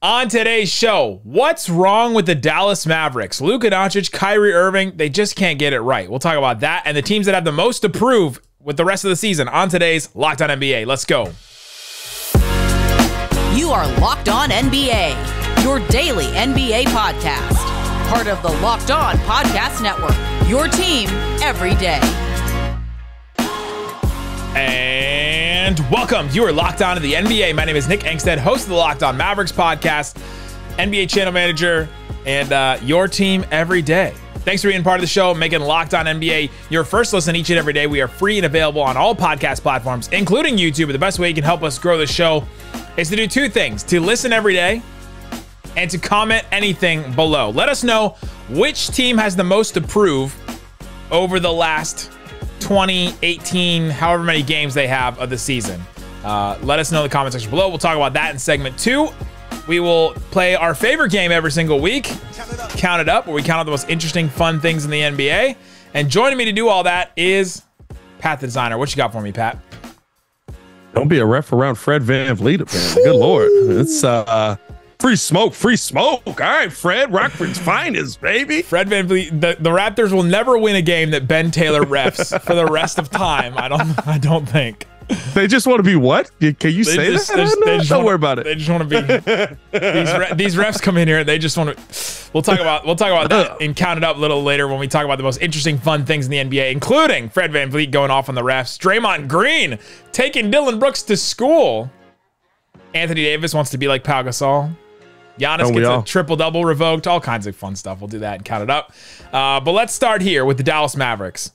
On today's show, what's wrong with the Dallas Mavericks? Luka Doncic, Kyrie Irving, they just can't get it right. We'll talk about that and the teams that have the most to prove with the rest of the season on today's Locked On NBA. Let's go. You are Locked On NBA, your daily NBA podcast. Part of the Locked On Podcast Network, your team every day. And welcome. You are Locked On to the NBA. My name is Nick Angstadt, host of the Locked On Mavericks podcast, NBA channel manager, and your team every day. Thanks for being part of the show, making Locked On NBA your first listen each and every day. We are free and available on all podcast platforms, including YouTube. But the best way you can help us grow the show is to do two things: to listen every day and to comment anything below. Let us know which team has the most to prove over the last 20, 18, however many games they have of the season. Let us know in the comment section below. We'll talk about that in segment 2. We will play our favorite game every single week, Count It Up, where we count out the most interesting, fun things in the NBA. And joining me to do all that is Pat the Designer. What you got for me, Pat? Don't be a ref around Fred VanVleet, man. Good Lord. It's free smoke, free smoke. All right, Fred, Rockford's finest, baby. Fred VanVleet. The Raptors will never win a game that Ben Taylor refs for the rest of time. I don't think. They just want to be what? Can you say that? Don't worry about it. They just want to be. These refs come in here and they just want to. We'll talk about that and count it up a little later when we talk about the most interesting, fun things in the NBA, including Fred VanVleet going off on the refs, Draymond Green taking Dillon Brooks to school, Anthony Davis wants to be like Pau Gasol, Giannis gets a triple-double revoked, all kinds of fun stuff. We'll do that and count it up. But let's start here with the Dallas Mavericks.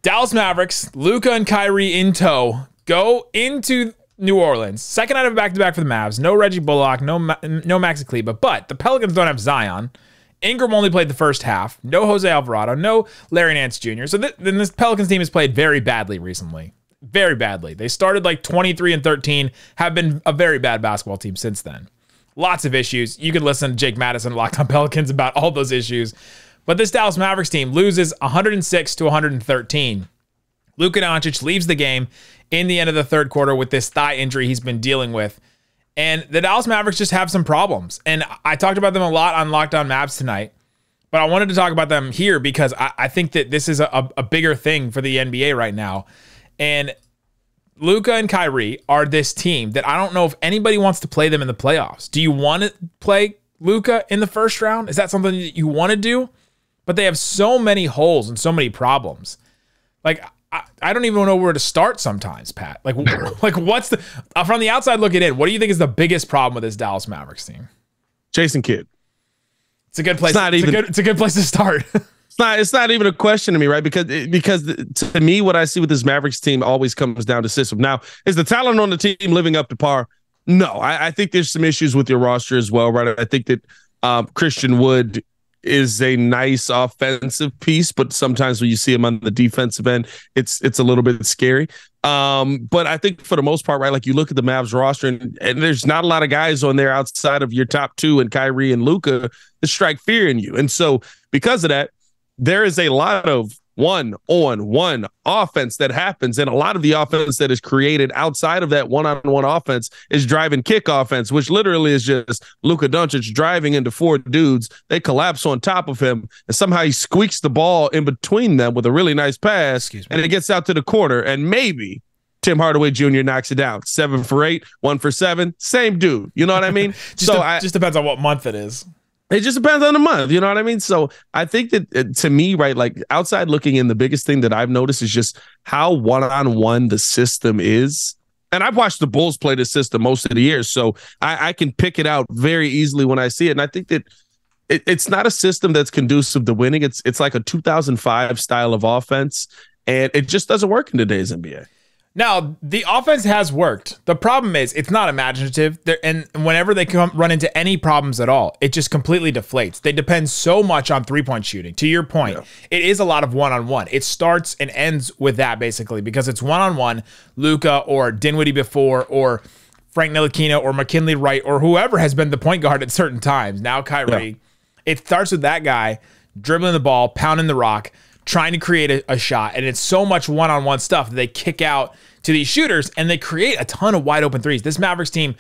Dallas Mavericks, Luka and Kyrie in tow, go into New Orleans. Second night of back-to-back for the Mavs. No Reggie Bullock, no Maxi Kleber, but the Pelicans don't have Zion. Ingram only played the first half. No Jose Alvarado, no Larry Nance Jr. So then this Pelicans team has played very badly recently. Very badly. They started like 23-13, have been a very bad basketball team since then. Lots of issues. You can listen to Jake Madison, Locked On Pelicans, about all those issues. But this Dallas Mavericks team loses 106-113. Luka Doncic leaves the game in the end of the third quarter with this thigh injury he's been dealing with. And the Dallas Mavericks just have some problems. And I talked about them a lot on Locked On Mavs tonight. But I wanted to talk about them here because I think that this is a bigger thing for the NBA right now. And Luka and Kyrie are this team that I don't know if anybody wants to play them in the playoffs. Do you want to play Luka in the first round? Is that something that you want to do? But they have so many holes and so many problems. Like, I don't even know where to start sometimes, Pat. Like what's the from the outside looking in? What do you think is the biggest problem with this Dallas Mavericks team? Jason Kidd. It's a good place. It's a good place to start. It's not even a question to me, right? Because to me, what I see with this Mavericks team always comes down to system. Now, is the talent on the team living up to par? No, I think there's some issues with your roster as well, right? I think that Christian Wood is a nice offensive piece, but sometimes when you see him on the defensive end, it's a little bit scary. But I think for the most part, right, like you look at the Mavs roster and there's not a lot of guys on there outside of your top two and Kyrie and Luka that strike fear in you. And so because of that, there is a lot of one-on-one offense that happens, and a lot of the offense that is created outside of that one-on-one offense is driving kick offense, which literally is just Luka Doncic driving into four dudes. They collapse on top of him, and somehow he squeaks the ball in between them with a really nice pass, and it gets out to the corner, and maybe Tim Hardaway Jr. knocks it down. 7 for 8, 1 for 7, same dude. You know what I mean? Just depends on what month it is. It just depends on the month, you know what I mean? So I think that to me, right, like outside looking in, the biggest thing that I've noticed is just how one-on-one the system is. And I've watched the Bulls play this system most of the years, so I can pick it out very easily when I see it. And I think that it's not a system that's conducive to winning. It's like a 2005 style of offense, and it just doesn't work in today's NBA. Now, the offense has worked. The problem is it's not imaginative. And whenever they run into any problems at all, it just completely deflates. They depend so much on three-point shooting. To your point, It is a lot of one-on-one. It starts and ends with that, basically, because it's one-on-one, Luka or Dinwiddie before, or Frank Ntilikina or McKinley Wright or whoever has been the point guard at certain times. Now Kyrie. Yeah. It starts with that guy dribbling the ball, pounding the rock, trying to create a shot. And it's so much one-on-one stuff that they kick out to these shooters and they create a ton of wide open threes. This Mavericks team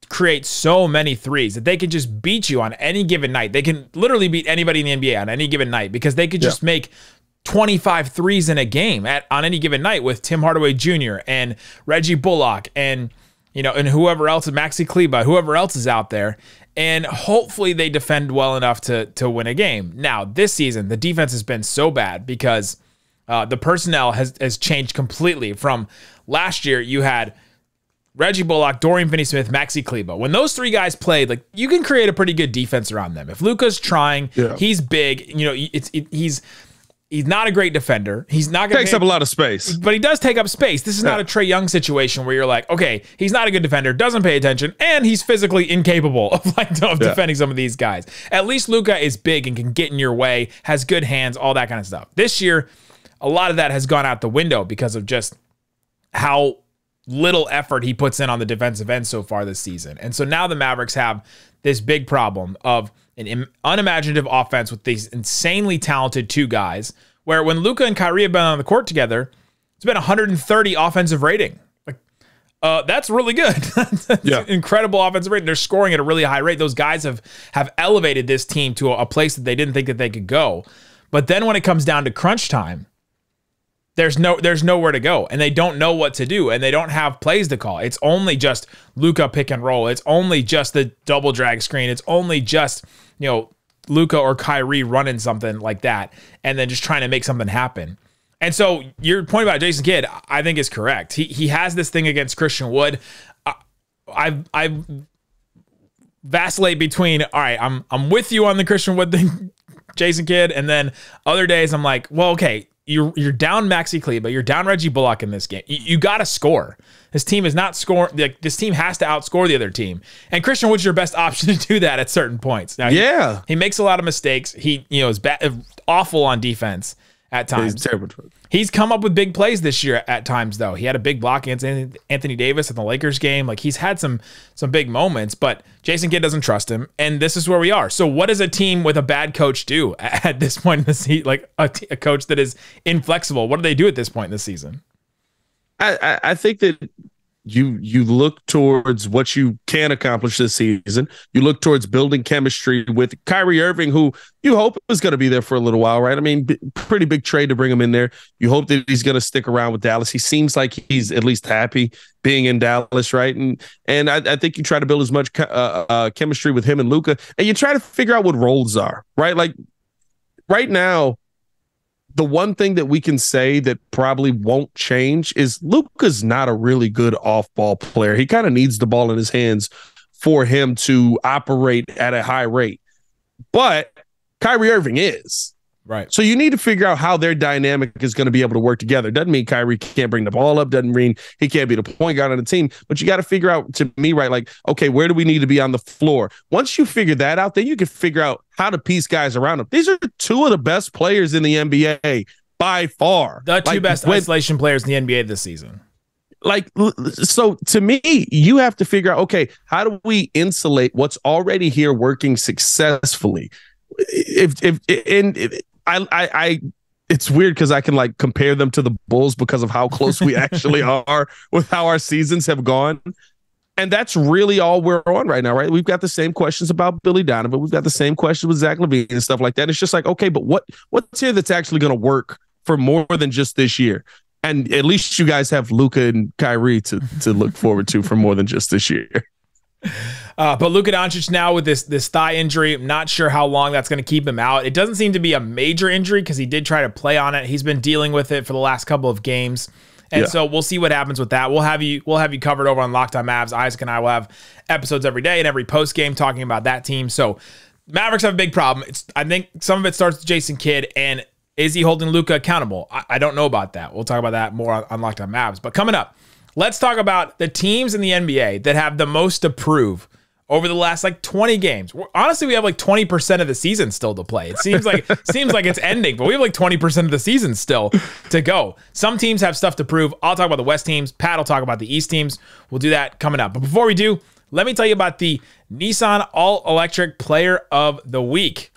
create so many threes that they could just beat you on any given night. They can literally beat anybody in the NBA on any given night because they could just make 25 threes in a game on any given night with Tim Hardaway Jr. and Reggie Bullock and and whoever else, Maxi Kleber, whoever else is out there. And hopefully they defend well enough to win a game. Now, this season, the defense has been so bad because the personnel has changed completely. From last year, you had Reggie Bullock, Dorian Finney-Smith, Maxi Kleber. When those three guys played, like, you can create a pretty good defense around them. If Luka's trying, he's big. He's not a great defender. He's not going to takes up a lot of space, but he does take up space. This is not a Trae Young situation where you're like, okay, he's not a good defender, doesn't pay attention, and he's physically incapable of defending some of these guys. At least Luka is big and can get in your way, has good hands, all that kind of stuff. This year, a lot of that has gone out the window because of just how little effort he puts in on the defensive end so far this season. And so now the Mavericks have this big problem of an unimaginative offense with these insanely talented two guys, where when Luka and Kyrie have been on the court together, it's been 130 offensive rating. Like, that's really good. That's incredible offensive rating. They're scoring at a really high rate. Those guys have elevated this team to a place that they didn't think that they could go. But then when it comes down to crunch time, there's nowhere to go, and they don't know what to do, and they don't have plays to call. It's only just Luka pick and roll. It's only just the double drag screen. It's only just Luka or Kyrie running something like that, and then just trying to make something happen. And so your point about Jason Kidd, I think, is correct. He has this thing against Christian Wood. I vacillate between, all right, I'm with you on the Christian Wood thing, Jason Kidd, and then other days I'm like, well, okay. You're down Maxi Kleber, you're down Reggie Bullock in this game. You got to score. This team is not scoring. Like, this team has to outscore the other team. And Christian Wood's your best option to do that at certain points. Now, he makes a lot of mistakes. He is awful on defense at times. He's terrible. He's come up with big plays this year at times, though. He had a big block against Anthony Davis in the Lakers game. Like, he's had some big moments, but Jason Kidd doesn't trust him, and this is where we are. So what does a team with a bad coach do at this point in the season? Like, a coach that is inflexible, what do they do at this point in the season? I think that you look towards what you can accomplish this season. You look towards building chemistry with Kyrie Irving, who you hope is going to be there for a little while, right? I mean, pretty big trade to bring him in there. You hope that he's going to stick around with Dallas. He seems like he's at least happy being in Dallas, right? And I think you try to build as much chemistry with him and Luka, and you try to figure out what roles are, right? Like, right now, the one thing that we can say that probably won't change is Luka's not a really good off-ball player. He kind of needs the ball in his hands for him to operate at a high rate. But Kyrie Irving is. Right. So you need to figure out how their dynamic is going to be able to work together. Doesn't mean Kyrie can't bring the ball up. Doesn't mean he can't be the point guard on the team. But you got to figure out, to me, right, like, okay, where do we need to be on the floor? Once you figure that out, then you can figure out how to piece guys around them. These are two of the best players in the NBA by far. The two best isolation players in the NBA this season. Like, so to me, you have to figure out, okay, how do we insulate what's already here working successfully? It's weird because I can, like, compare them to the Bulls because of how close we actually are with how our seasons have gone. And that's really all we're on right now, right? We've got the same questions about Billy Donovan. We've got the same questions with Zach LaVine and stuff like that. It's just like, okay, but what's here that's actually going to work for more than just this year? And at least you guys have Luka and Kyrie to look forward to for more than just this year. But Luka Doncic now with this thigh injury, I'm not sure how long that's going to keep him out. It doesn't seem to be a major injury because he did try to play on it. He's been dealing with it for the last couple of games. And so we'll see what happens with that. We'll have you covered over on Locked On Mavs. Isaac and I will have episodes every day and every post game talking about that team. So Mavericks have a big problem. I think some of it starts with Jason Kidd, and is he holding Luka accountable? I don't know about that. We'll talk about that more on Locked On Mavs. But coming up, let's talk about the teams in the NBA that have the most to prove over the last 20 games. Honestly, we have 20% of the season still to play. It seems like it's ending, but we have 20% of the season still to go. Some teams have stuff to prove. I'll talk about the West teams. Pat will talk about the East teams. We'll do that coming up. But before we do, let me tell you about the Nissan All-Electric Player of the Week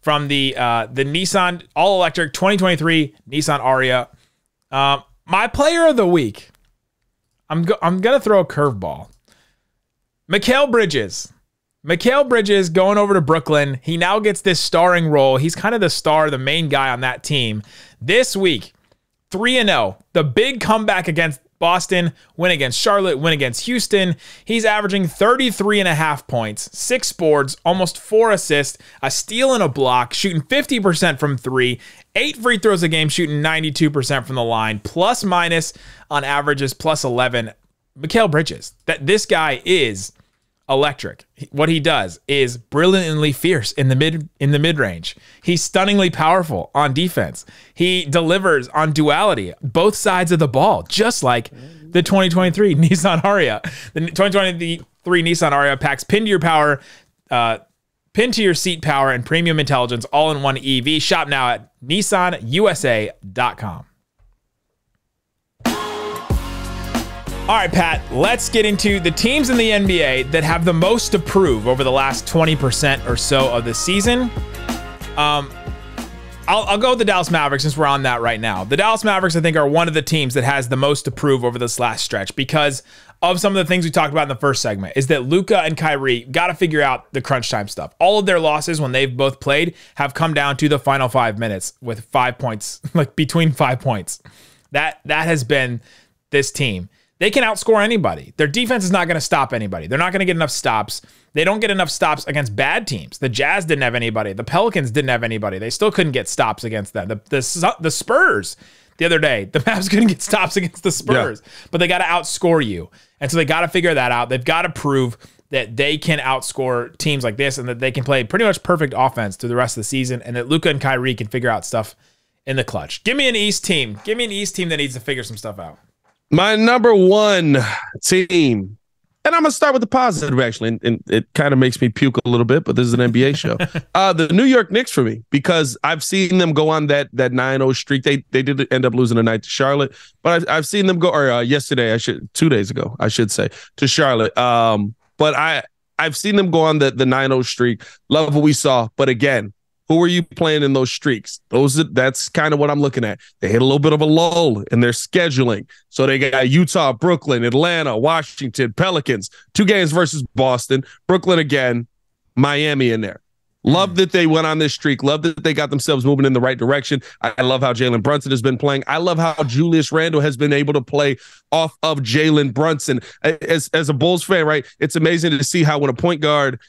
from the Nissan All-Electric 2023 Nissan Ariya. My Player of the Week. I'm gonna throw a curveball. Mikal Bridges. Mikal Bridges going over to Brooklyn. He now gets this starring role. He's kind of the star, the main guy on that team. This week, 3-0. The big comeback against Boston, win against Charlotte, win against Houston. He's averaging 33.5 points, 6 boards, almost 4 assists, a steal and a block, shooting 50% from 3, 8 free throws a game, shooting 92% from the line, plus minus on averages, plus 11. Mikal Bridges, this guy is electric. What he does is brilliantly fierce in the mid-range. He's stunningly powerful on defense. He delivers on duality, both sides of the ball, just like the 2023 Nissan Ariya. The 2023 Nissan Ariya packs pin to your power, pin to your seat power, and premium intelligence all in one EV. Shop now at nissanusa.com. All right, Pat, let's get into the teams in the NBA that have the most to prove over the last 20% or so of the season. I'll go with the Dallas Mavericks since we're on that right now. The Dallas Mavericks, I think, are one of the teams that has the most to prove over this last stretch because of some of the things we talked about in the first segment, is that Luka and Kyrie got to figure out the crunch time stuff. All of their losses when they've both played have come down to the final 5 minutes with 5 points, like between 5 points. That has been this team. They can outscore anybody. Their defense is not going to stop anybody. They're not going to get enough stops. They don't get enough stops against bad teams. The Jazz didn't have anybody. The Pelicans didn't have anybody. They still couldn't get stops against them. The Spurs the other day, the Mavs couldn't get stops against the Spurs, but they got to outscore you. And so they got to figure that out. They've got to prove that they can outscore teams like this and that they can play pretty much perfect offense through the rest of the season and that Luka and Kyrie can figure out stuff in the clutch. Give me an East team. Give me an East team that needs to figure some stuff out. My number one team, and I'm going to start with the positive, actually, and it kind of makes me puke a little bit, but this is an NBA show. The New York Knicks for me, because I've seen them go on that 9-0 streak. They did end up losing tonight to Charlotte, but I've seen them go, or yesterday, 2 days ago, I should say, to Charlotte. But I've seen them go on the 9-0 streak. Love what we saw, but again, who are you playing in those streaks? That's kind of what I'm looking at. They hit a little bit of a lull in their scheduling. So they got Utah, Brooklyn, Atlanta, Washington, Pelicans, 2 games versus Boston, Brooklyn again, Miami in there. Love that they went on this streak. Love that they got themselves moving in the right direction. I love how Jalen Brunson has been playing. I love how Julius Randle has been able to play off of Jalen Brunson. As a Bulls fan, right, it's amazing to see how when a point guard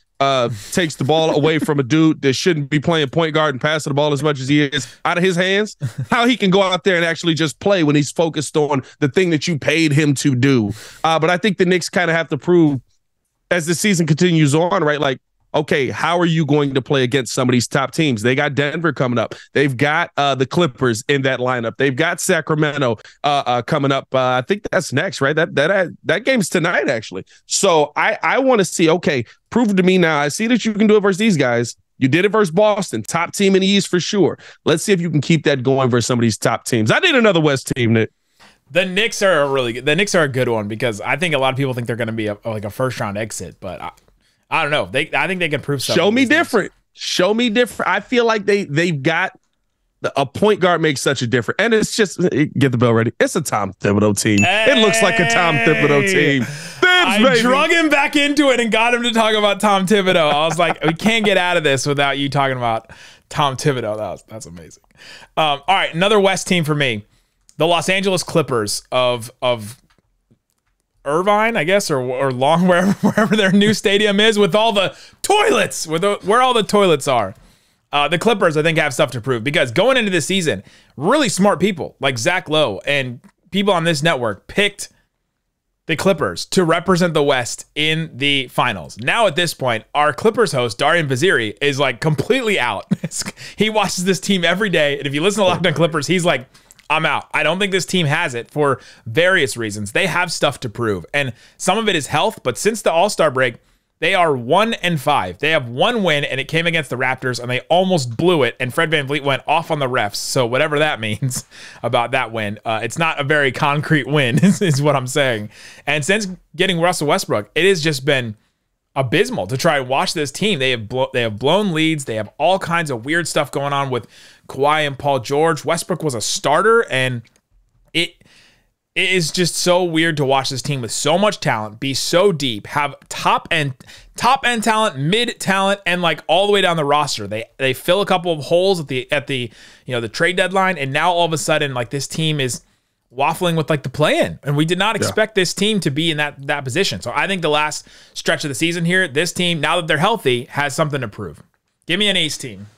takes the ball away from a dude that shouldn't be playing point guard and passing the ball as much as he is out of his hands, how he can go out there and actually just play when he's focused on the thing that you paid him to do. But I think the Knicks kind of have to prove as the season continues on, right? Like, okay, how are you going to play against some of these top teams? They got Denver coming up. They've got the Clippers in that lineup. They've got Sacramento coming up. I think that's next, right? That game's tonight, actually. So I want to see, okay, prove to me now. I see that you can do it versus these guys. You did it versus Boston, top team in the East for sure. Let's see if you can keep that going versus some of these top teams. I need another West team, Nick. The Knicks are a good one because I think a lot of people think they're going to be a first round exit, but I don't know. I think they can prove something. Show me different. Show me different. I feel like they've got a point guard makes such a difference. And it's just, get the bell ready. It's a Tom Thibodeau team. Hey, it looks like a Tom Thibodeau team. I drug him back into it and got him to talk about Tom Thibodeau. I was like, we can't get out of this without you talking about Tom Thibodeau. That's amazing. All right, another West team for me. The Los Angeles Clippers of Irvine, I guess, or Long, wherever their new stadium is, with all the toilets, where all the toilets are. The Clippers, I think, have stuff to prove because going into this season, really smart people like Zach Lowe and people on this network picked the Clippers to represent the West in the finals. Now, at this point, our Clippers host, Darian Vaziri, is like completely out. He watches this team every day, and if you listen to Locked On Clippers, he's like, I'm out. I don't think this team has it for various reasons. They have stuff to prove, and some of it is health, but since the All-Star break, they are 1-5. They have one win, and it came against the Raptors, and they almost blew it, and Fred VanVleet went off on the refs, so whatever that means about that win, it's not a very concrete win, is what I'm saying. And since getting Russell Westbrook, it has just been abysmal to try and watch this team. They have blown leads. They have all kinds of weird stuff going on with Kawhi and Paul George. Westbrook was a starter, and It is just so weird to watch this team with so much talent, be so deep, have top end talent, mid talent, and like all the way down the roster. They fill a couple of holes at the the trade deadline, and now all of a sudden like this team is waffling with like the play-in, and we did not expect this team to be in that position. So I think the last stretch of the season here, this team, now that they're healthy, has something to prove. Give me an East team.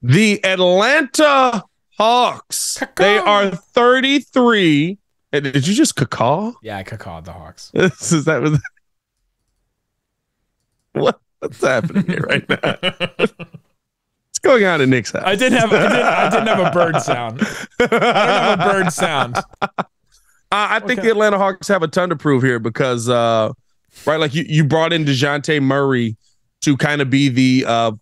The Atlanta Hawks. Caw-caw. They are 33. Did you just caw? Yeah, I cawed the Hawks. What's happening here right now? What's going on in Nick's house? I didn't have a bird sound. I don't have a bird sound. I think the Atlanta Hawks have a ton to prove here because like you brought in DeJounte Murray to kind of be the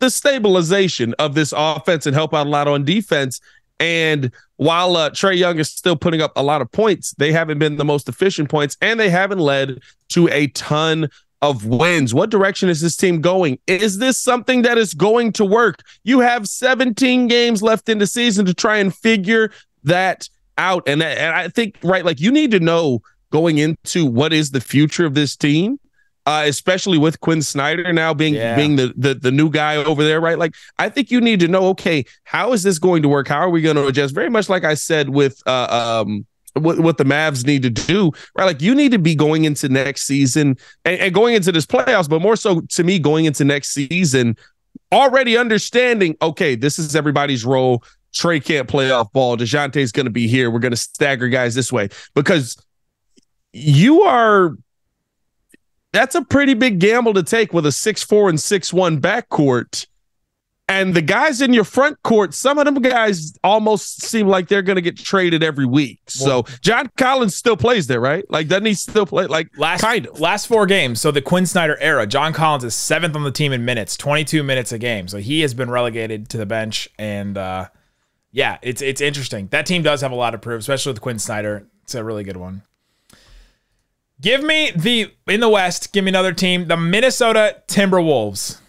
stabilization of this offense and help out a lot on defense. And while Trae Young is still putting up a lot of points, they haven't been the most efficient points, and they haven't led to a ton of wins. What direction is this team going? Is this something that is going to work? You have 17 games left in the season to try and figure that out. And I think, right, like you need to know going into what is the future of this team. Especially with Quinn Snyder now being the new guy over there, right? Like, I think you need to know, okay, how is this going to work? How are we going to adjust? Very much like I said with what the Mavs need to do, right? Like, you need to be going into next season and going into this playoffs, but more so to me, going into next season, already understanding, okay, this is everybody's role. Trae can't play off ball. DeJounte's going to be here. We're going to stagger guys this way because that's a pretty big gamble to take with a 6'4" and 6'1" backcourt. And the guys in your front court, some of them guys almost seem like they're going to get traded every week. So John Collins still plays there, right? Like, doesn't he still play? Like, last 4 games. So the Quinn Snyder era, John Collins is 7th on the team in minutes, 22 minutes a game. So he has been relegated to the bench. And it's interesting. That team does have a lot to prove, especially with Quinn Snyder. It's a really good one. Give me in the West, give me another team, the Minnesota Timberwolves.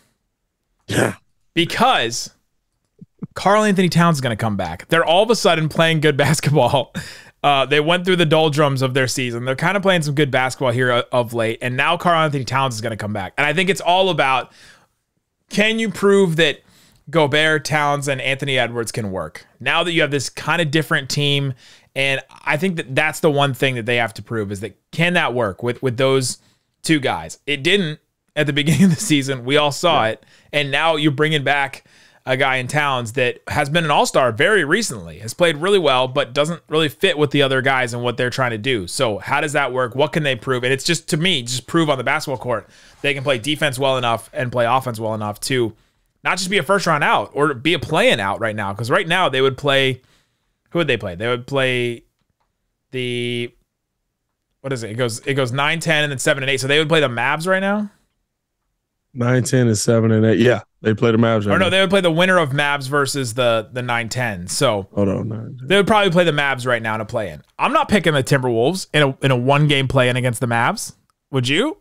Yeah. Because Karl-Anthony Towns is going to come back. They're all of a sudden playing good basketball. They went through the doldrums of their season. They're kind of playing some good basketball here of late. And now Karl-Anthony Towns is going to come back. And I think it's all about, can you prove that Gobert, Towns, and Anthony Edwards can work? Now that you have this kind of different team, and I think that's the one thing that they have to prove is that can that work with those two guys? It didn't at the beginning of the season. We all saw it. And now you're bringing back a guy in Towns that has been an all-star very recently, has played really well, but doesn't really fit with the other guys and what they're trying to do. So how does that work? What can they prove? And it's just, to me, just prove on the basketball court they can play defense well enough and play offense well enough to not just be a first-round out or be a play-in out right now. Because right now they would play... Who would they play? They would play what is it? It goes 9, 10, and then 7 and 8. So they would play the Mavs right now? 9, 10, and 7 and 8. Yeah, they play the Mavs right now. No, they would play the winner of Mavs versus the 9, 10. So they would probably play the Mavs right now in a play-in. I'm not picking the Timberwolves in a one-game play-in against the Mavs. Would you?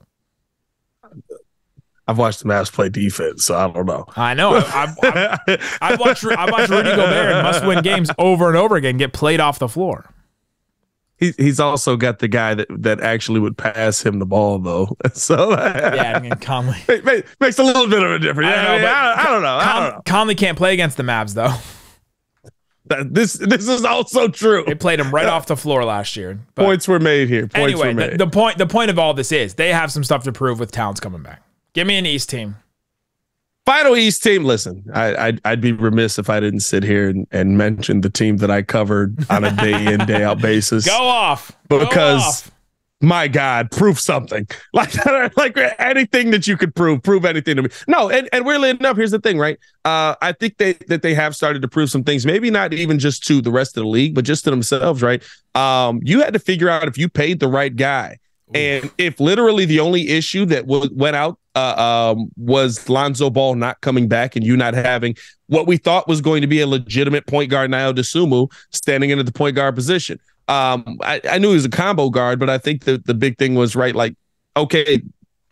I've watched the Mavs play defense, so I don't know. I know. I've watched Rudy Gobert in must-win games over and over again get played off the floor. He's also got the guy that actually would pass him the ball, though. So yeah, I mean, Conley makes a little bit of a difference. I don't know. Conley can't play against the Mavs, though. This is also true. They played him right off the floor last year. Points were made here. The point of all this is they have some stuff to prove with Towns coming back. Give me an East team. Final East team. Listen, I'd be remiss if I didn't sit here and mention the team that I covered on a day in, day out basis. Go off. Because, my God, prove something. Like anything that you could prove anything to me. No, and weirdly enough, here's the thing, right? I think that they have started to prove some things, maybe not even just to the rest of the league, but just to themselves, right? You had to figure out if you paid the right guy. And if literally the only issue that went out was Lonzo Ball not coming back and you not having what we thought was going to be a legitimate point guard, Nayo Dosunmu, standing into the point guard position. I knew he was a combo guard, but I think the big thing was, right, like, okay,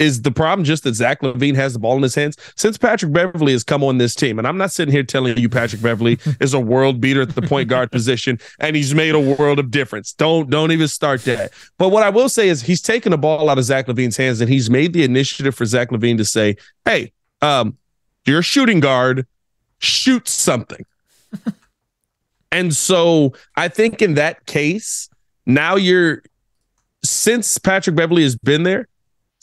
Is the problem just that Zach LaVine has the ball in his hands? Since Patrick Beverley has come on this team, and I'm not sitting here telling you Patrick Beverley is a world beater at the point guard position, and he's made a world of difference. Don't even start that. But what I will say is he's taken the ball out of Zach LaVine's hands, and he's made the initiative for Zach LaVine to say, hey, you're a shooting guard, shoot something. And so I think in that case, now since Patrick Beverley has been there,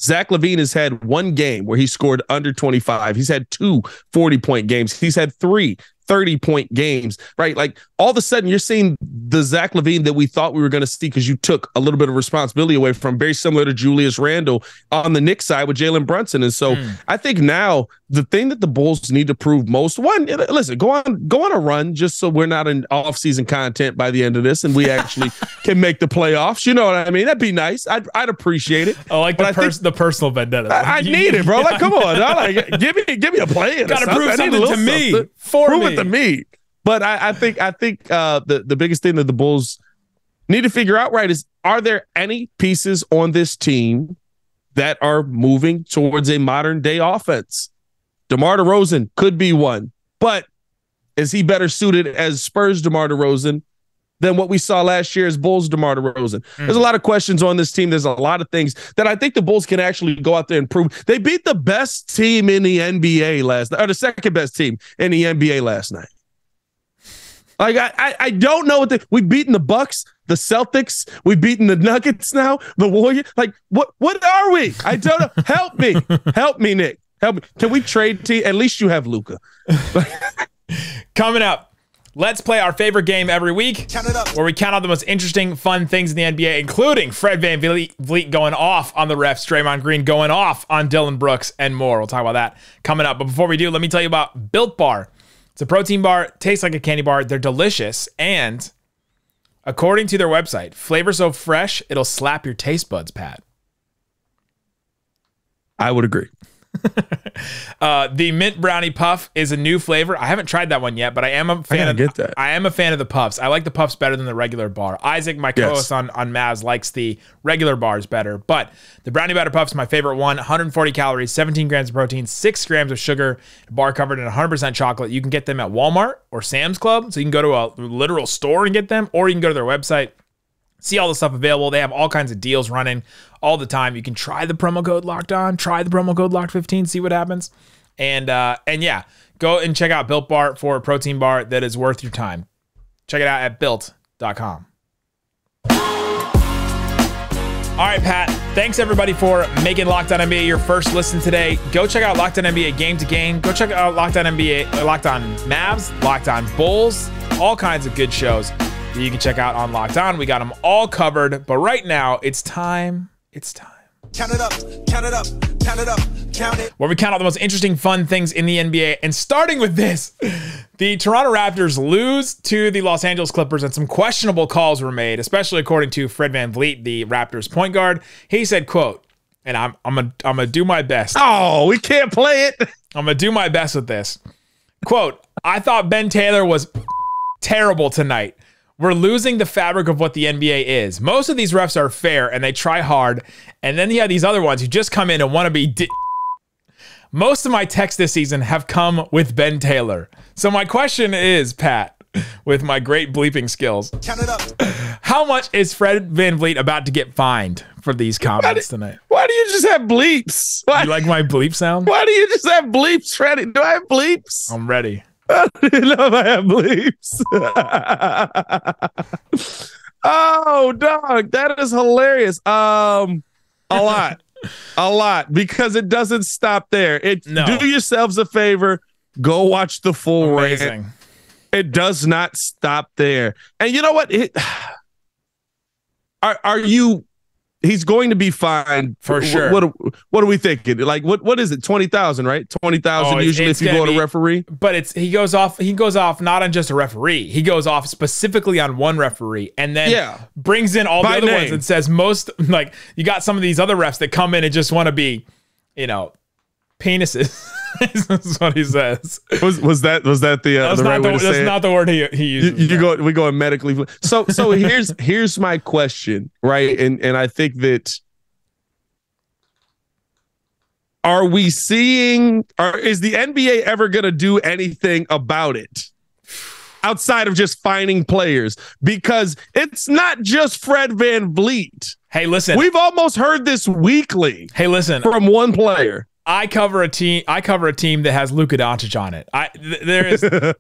Zach LaVine has had one game where he scored under 25. He's had 2 40-point games. He's had 3 30-point games, right? Like all of a sudden you're seeing the Zach LaVine that we thought we were going to see because you took a little bit of responsibility away from, very similar to Julius Randle on the Knicks side with Jalen Brunson. And so I think now the thing that the Bulls need to prove most, one, listen, go on a run just so we're not in off-season content by the end of this and we actually can make the playoffs. You know what I mean? That'd be nice. I'd appreciate it. I like the personal vendetta. I need it, bro. Like, come on. Give me a play. Got to prove something to me. Prove it to me. But I think the biggest thing that the Bulls need to figure out, right, is are there any pieces on this team that are moving towards a modern day offense? DeMar DeRozan could be one, but is he better suited as Spurs DeMar DeRozan than what we saw last year as Bulls DeMar DeRozan? There's a lot of questions on this team. There's a lot of things that I think the Bulls can actually go out there and prove. They beat the best team in the NBA last night, or the second best team in the NBA last night. Like I don't know we've beaten the Bucks, the Celtics, we've beaten the Nuggets now, the Warriors. Like what are we? I don't know. Help me, Nick. Help me. Can we trade team? At least you have Luka. Coming up, let's play our favorite game every week, where we count out the most interesting, fun things in the NBA, including Fred VanVleet going off on the refs, Draymond Green going off on Dillon Brooks, and more. We'll talk about that coming up. But before we do, let me tell you about Built Bar. It's a protein bar, tastes like a candy bar. They're delicious, and according to their website, flavor so fresh, it'll slap your taste buds, Pat. I would agree. The mint brownie puff is a new flavor. I haven't tried that one yet, but I am a fan I am a fan of the puffs. I like the puffs better than the regular bar. Isaac, my co-host on Mavs, likes the regular bars better, but the brownie batter puffs is my favorite one. 140 calories, 17 grams of protein, 6 grams of sugar, a bar covered in 100% chocolate. You can get them at Walmart or Sam's Club, so you can go to a literal store and get them, or you can go to their website, see all the stuff available. They have all kinds of deals running all the time. You can try the promo code Locked On, try the promo code Locked15, see what happens. And yeah, go and check out Built Bar for a protein bar that is worth your time. Check it out at built.com. All right, Pat, thanks everybody for making Locked On NBA your first listen today. Go check out Locked On NBA Game to Game. Go check out Locked On NBA, Locked On Mavs, Locked On Bulls, all kinds of good shows that you can check out on Locked On. We got them all covered, but right now it's time. It's time. Count it up, count it up, count it up, count it. Where we count all the most interesting, fun things in the NBA. And starting with this, the Toronto Raptors lose to the Los Angeles Clippers, and some questionable calls were made, especially according to Fred VanVleet, the Raptors point guard. He said, quote, and I'm gonna do my best. Oh, we can't play it. I'm gonna do my best with this. Quote, I thought Ben Taylor was terrible tonight. We're losing the fabric of what the NBA is. Most of these refs are fair and they try hard. And then you have these other ones who just come in and want to be Most of my texts this season have come with Ben Taylor. So my question is, Pat, with my great bleeping skills, count it up. How much is Fred VanVleet about to get fined for these comments tonight? Why do you just have bleeps? You like my bleep sound? Why do you just have bleeps, Freddie? Do I have bleeps? I'm ready. I don't know if I have bleeps. Oh, dog, that is hilarious. A lot, because it doesn't stop there. Do yourselves a favor, go watch the full rant. It does not stop there. And you know what? Are you? He's going to be fined for sure. What are we thinking? Like what is it? 20,000, right? 20,000 usually if you go to referee. But he goes off not on just a referee. He goes off specifically on one referee, and then brings in all the other ones and says most, like, you got some of these other refs that come in and just want to be, penises. That's what he says. Was that the right way to say it? That's not the word he uses. We go medically. So here's my question, right? And I think that are we seeing, or is the NBA ever going to do anything about it outside of just finding players? Because it's not just Fred VanVleet. Hey, listen. We've almost heard this weekly. Hey, listen. From one player. I cover a team that has Luka Doncic on it.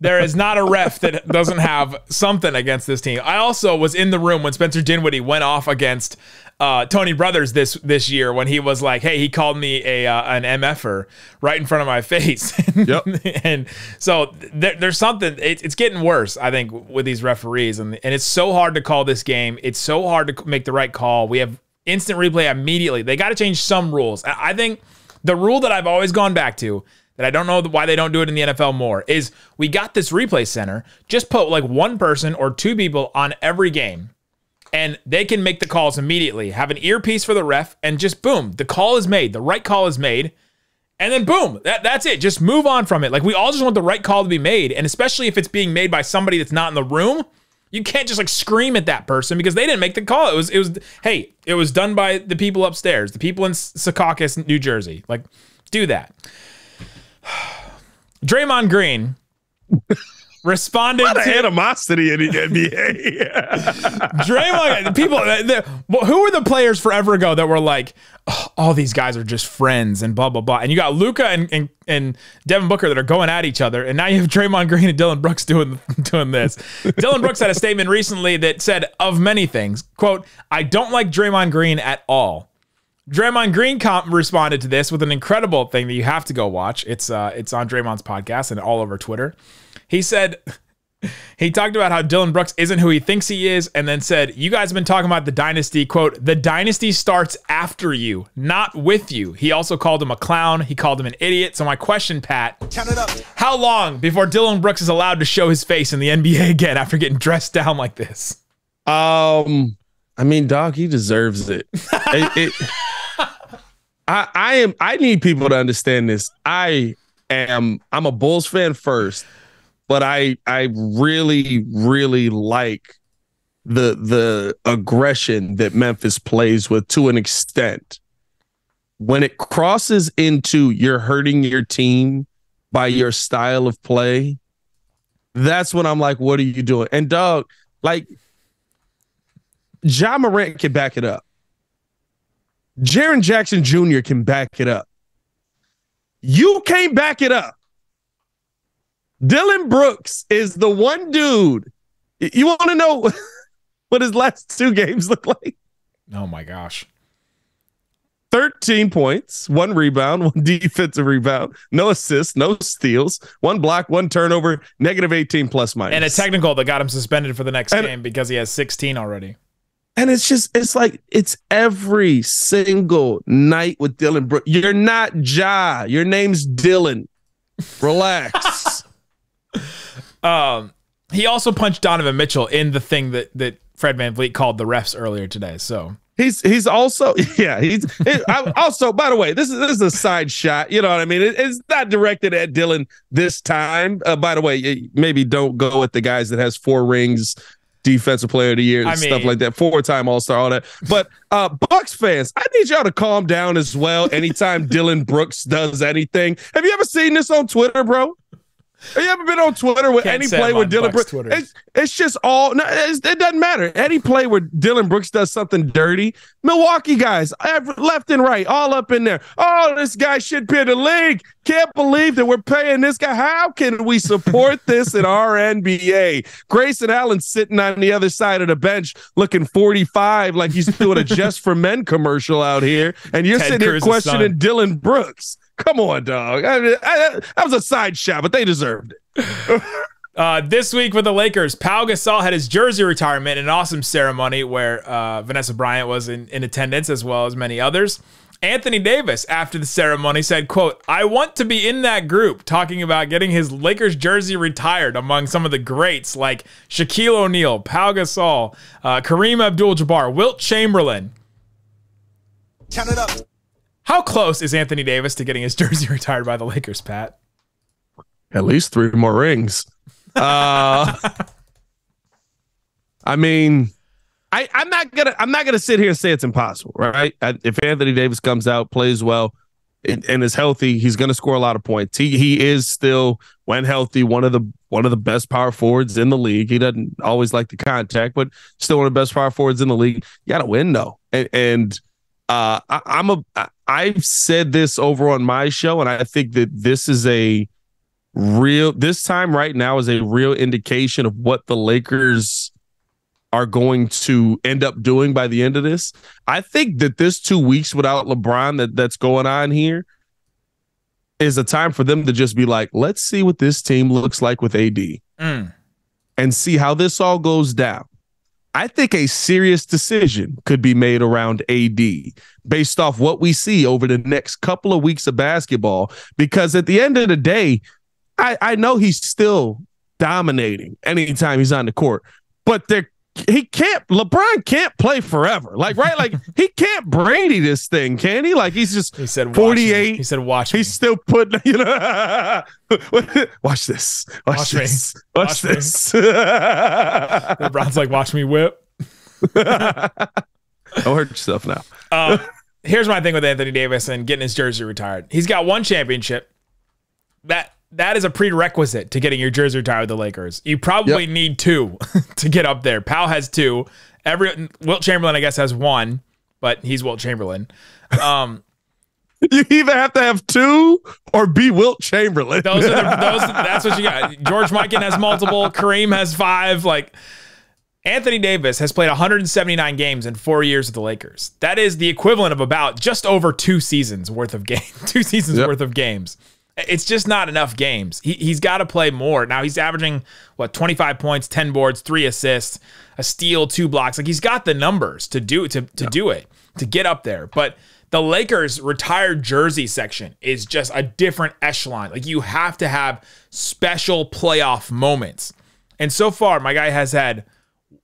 There is not a ref that doesn't have something against this team. I also was in the room when Spencer Dinwiddie went off against Tony Brothers this year when he was like, "Hey, he called me an MFer right in front of my face." Yep. And so there's something. It's getting worse, I think, with these referees, and it's so hard to call this game. It's so hard to make the right call. We have instant replay immediately. They got to change some rules. I think. The rule that I've always gone back to, that I don't know why they don't do it in the NFL more, is we got this replay center. Just put like one person or two people on every game, and they can make the calls immediately. Have an earpiece for the ref, and just boom, the call is made. The right call is made, and then boom, that's it. Just move on from it. Like, we all just want the right call to be made, and especially if it's being made by somebody that's not in the room, you can't just like scream at that person because they didn't make the call. It was done by the people upstairs, the people in Secaucus, New Jersey. Like, do that. Draymond Green responded a lot of to animosity in the NBA. Draymond. People, who were the players forever ago that were like, oh, all these guys are just friends and blah blah blah. And you got Luka and Devin Booker that are going at each other, and now you have Draymond Green and Dillon Brooks doing this. Dillon Brooks had a statement recently that said, of many things, quote, "I don't like Draymond Green at all." Draymond Green responded to this with an incredible thing that you have to go watch. It's on Draymond's podcast and all over Twitter. He said, he talked about how Dillon Brooks isn't who he thinks he is, and then said, "You guys have been talking about the dynasty. Quote, the dynasty starts after you, not with you." He also called him a clown. He called him an idiot. So my question, Pat, Count it up. how long before Dillon Brooks is allowed to show his face in the NBA again after getting dressed down like this? I mean, dog, he deserves it. I need people to understand this. I'm a Bulls fan first, but I really, really like the aggression that Memphis plays with to an extent. When it crosses into you're hurting your team by your style of play, that's when I'm like, what are you doing? And dog, like, Ja Morant can back it up. Jaren Jackson Jr. can back it up. You can't back it up. Dillon Brooks is the one dude. You want to know what his last two games look like? Oh my gosh. 13 points, 1 rebound, 1 defensive rebound, no assists, no steals, 1 block, 1 turnover, -18 plus minus. And a technical that got him suspended for the next game because he has 16 already. And it's like every single night with Dillon Brooks. You're not Ja. Your name's Dillon. Relax. He also punched Donovan Mitchell in the thing that Fred VanVleet called the refs earlier today. So he's also also, by the way, this is a side shot. You know what I mean? It's not directed at Dillon this time. By the way, maybe don't go with the guys that has 4 rings. Defensive player of the year, stuff like that, 4-time All-Star, all that. But Bucks fans, I need y'all to calm down as well anytime Dillon Brooks does anything. Have you ever seen this on Twitter, bro? Have you ever been on Twitter with any play where Dillon Brooks? It's just all. No, it doesn't matter. Any play where Dillon Brooks does something dirty, Milwaukee guys, left and right, all up in there. Oh, this guy should be in the league. Can't believe that we're paying this guy. How can we support this in our NBA? Grayson Allen sitting on the other side of the bench, looking 45, like he's doing a Just for Men commercial out here, and you're sitting here questioning Dillon Brooks. Come on, dog. That was a side shot, but they deserved it. This week with the Lakers, Pau Gasol had his jersey retirement, an awesome ceremony where Vanessa Bryant was in attendance, as well as many others. Anthony Davis, after the ceremony, said, quote, "I want to be in that group," talking about getting his Lakers jersey retired among some of the greats like Shaquille O'Neal, Pau Gasol, Kareem Abdul-Jabbar, Wilt Chamberlain. Count it up. How close is Anthony Davis to getting his jersey retired by the Lakers, Pat? At least 3 more rings. I mean, I'm not gonna sit here and say it's impossible, right? If Anthony Davis comes out, plays well, and is healthy, he's going to score a lot of points. He is still, when healthy, one of the best power forwards in the league. He doesn't always like the contact, but still one of the best power forwards in the league. You got to win though, and I've said this over on my show, and I think that this time right now is a real indication of what the Lakers are going to end up doing by the end of this. I think that this 2 weeks without LeBron that's going on here is a time for them to just be like, let's see what this team looks like with AD and see how this all goes down. I think a serious decision could be made around AD based off what we see over the next couple of weeks of basketball, because at the end of the day, I know he's still dominating anytime he's on the court, but LeBron can't play forever. Like, right? Like, he can't Brady this thing, can he? Like, he's just 48. He said, watch me. He's still putting, watch this. Watch this. Watch this. LeBron's like, watch me whip. Don't hurt yourself now. Here's my thing with Anthony Davis and getting his jersey retired. He's got one championship. That is a prerequisite to getting your jersey retired with the Lakers. You probably need two to get up there. Powell has two. Wilt Chamberlain, I guess, has one, but he's Wilt Chamberlain. You either have to have two or be Wilt Chamberlain. That's what you got. George Mikan has multiple. Kareem has 5. Like, Anthony Davis has played 179 games in 4 years with the Lakers. That is the equivalent of about just over 2 seasons worth of games. 2 seasons worth of games. It's just not enough games. He's got to play more. Now he's averaging 25 points, 10 boards, 3 assists, a steal, 2 blocks. Like, he's got the numbers to do it, to get up there. But the Lakers retired jersey section is just a different echelon. Like, you have to have special playoff moments. And so far, my guy has had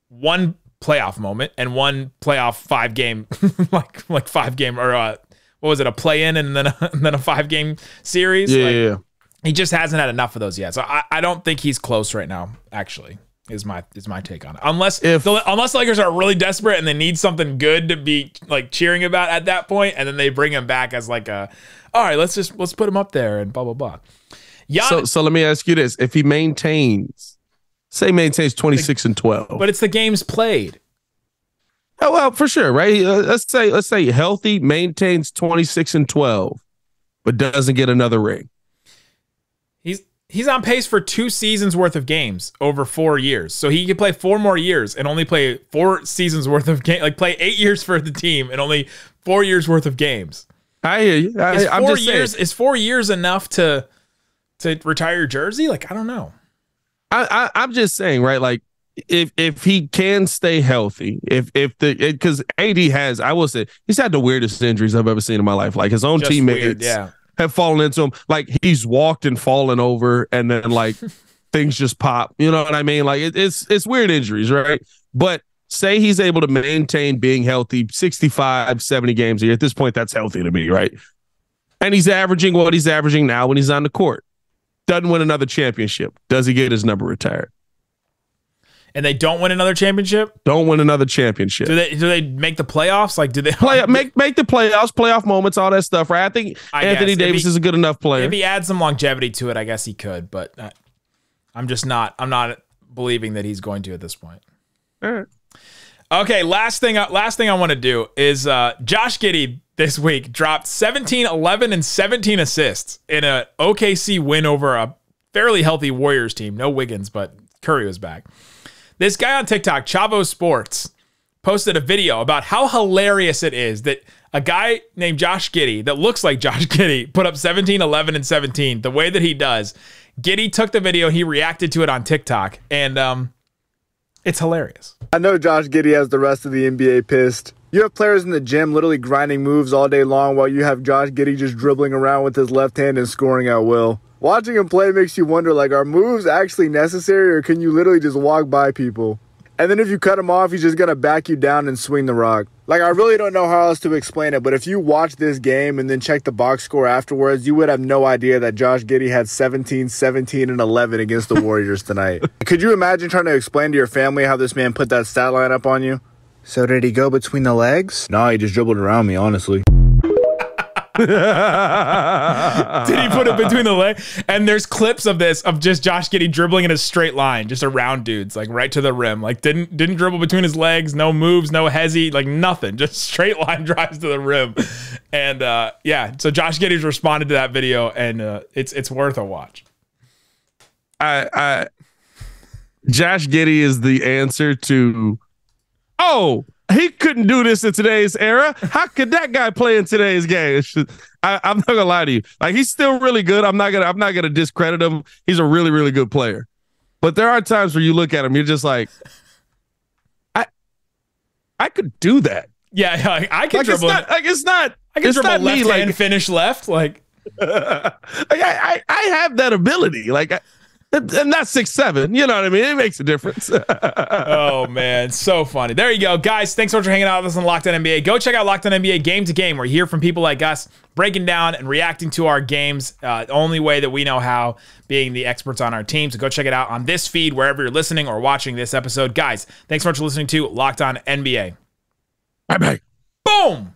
one playoff moment and one playoff 5-game, like 5-game, or what was it, a play-in and then a 5-game series? Yeah. He just hasn't had enough of those yet. So I don't think he's close right now, actually, is my take on it. Unless the Lakers are really desperate and they need something good to be like cheering about at that point, and then they bring him back as like all right, let's put him up there and blah, blah, blah. So let me ask you this. If he maintains 26 and 12. But it's the games played. Oh, well, for sure, right? Let's say healthy, maintains 26 and 12, but doesn't get another ring. He's on pace for 2 seasons worth of games over 4 years. So he could play 4 more years and only play 4 seasons worth of game. Like, play 8 years for the team and only 4 years worth of games. I hear you. I'm just saying. Is 4 years enough to retire your jersey? Like, I don't know. I'm just saying, right? Like, if he can stay healthy, because AD has, I will say, he's had the weirdest injuries I've ever seen in my life. Like, his own Just teammates weird, have fallen into him. Like, he's walked and fallen over, and then like things just pop. You know what I mean? Like, it's weird injuries, right? But say he's able to maintain being healthy 65, 70 games a year. At this point, that's healthy to me, right? And he's averaging what he's averaging now when he's on the court. Doesn't win another championship. Does he get his number retired? And they don't win another championship? Don't win another championship. Do they make the playoffs? Like, do they make the playoffs, playoff moments, all that stuff, right? I think Anthony Davis is a good enough player. If he adds some longevity to it, I guess he could, but I'm not believing that he's going to at this point. All right. Okay, last thing I want to do is Josh Giddey this week dropped 17, 11, and 17 assists in a OKC win over a fairly healthy Warriors team. No Wiggins, but Curry was back. This guy on TikTok, Chavo Sports, posted a video about how hilarious it is that a guy named Josh Giddey that looks like Josh Giddey put up 17, 11, and 17 the way that he does. Giddey took the video, he reacted to it on TikTok, and it's hilarious. I know Josh Giddey has the rest of the NBA pissed. You have players in the gym literally grinding moves all day long while you have Josh Giddey just dribbling around with his left hand and scoring at will. Watching him play makes you wonder, like, are moves actually necessary, or can you literally just walk by people? And then if you cut him off, he's just going to back you down and swing the rock. Like, I really don't know how else to explain it, but if you watch this game and then check the box score afterwards, you would have no idea that Josh Giddey had 17, 17, and 11 against the Warriors tonight. Could you imagine trying to explain to your family how this man put that stat line up on you? So did he go between the legs? No, he just dribbled around me, honestly. Did he put it between the legs? And there's clips of this of just Josh Giddey dribbling in a straight line, just around dudes, like right to the rim. Like didn't dribble between his legs, no moves, no hezzy, like nothing. Just straight line drives to the rim. And so Josh Giddey's responded to that video, and it's worth a watch. Josh Giddey is the answer to, he couldn't do this in today's era. How could that guy play in today's game? I'm not gonna lie to you. Like, he's still really good. I'm not gonna discredit him. He's a really, really good player. But there are times where you look at him, you're just like, I could do that. Yeah, I can dribble. I can dribble left hand, finish left. Like, I have that ability. Like, and that's 6'7". You know what I mean? It makes a difference. Oh, man. So funny. There you go. Guys, thanks so much for hanging out with us on Locked On NBA. Go check out Locked On NBA Game to Game, where you hear from people like us breaking down and reacting to our games. The only way that we know how, being the experts on our team. So go check it out on this feed, wherever you're listening or watching this episode. Guys, thanks so much for listening to Locked On NBA. Bye-bye. Boom.